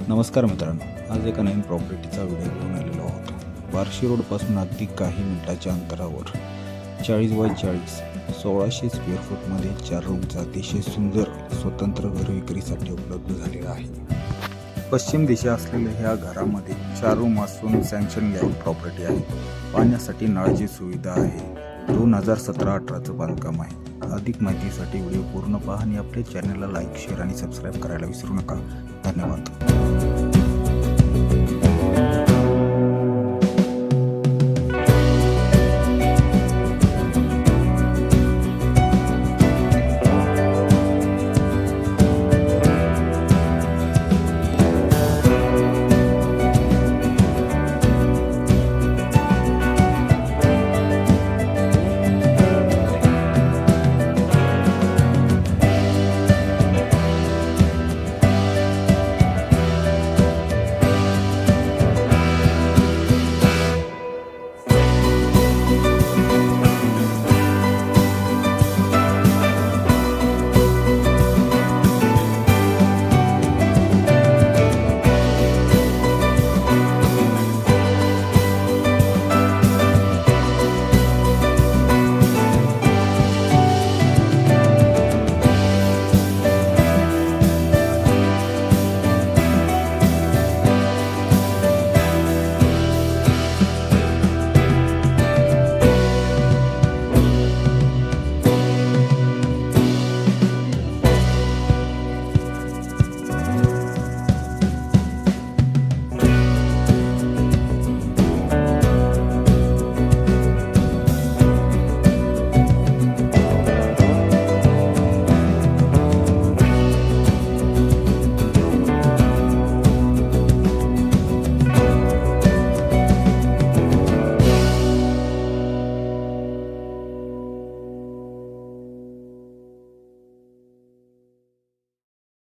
नमस्कार मित्रांनो, आज एका नवीन प्रॉपर्टीचा व्हिडिओ घेऊन आलेलो आहोत। बार्शी रोडपासून अगदी काही मिनिटाच्या अंतरावर 40x40 1600 स्क्वेअर फूटमध्ये 4 रूमचा अतिशय सुंदर स्वतंत्र घर विक्रीसाठी उपलब्ध झालेला आहे। पश्चिम दिशा असलेल्या ह्या घरामध्ये 4 रूम असून सँक्शन गॅप प्रॉपर्टी आहे। पाण्यासाठी नळाची सुविधा आहे। 2017-18चं बांधकाम आहे। अधिक माहितीसाठी व्हिडिओ पूर्ण पहा आणि आपल्या चॅनलला लाईक, शेअर आणि सबस्क्राईब करायला विसरू नका। धन्यवाद।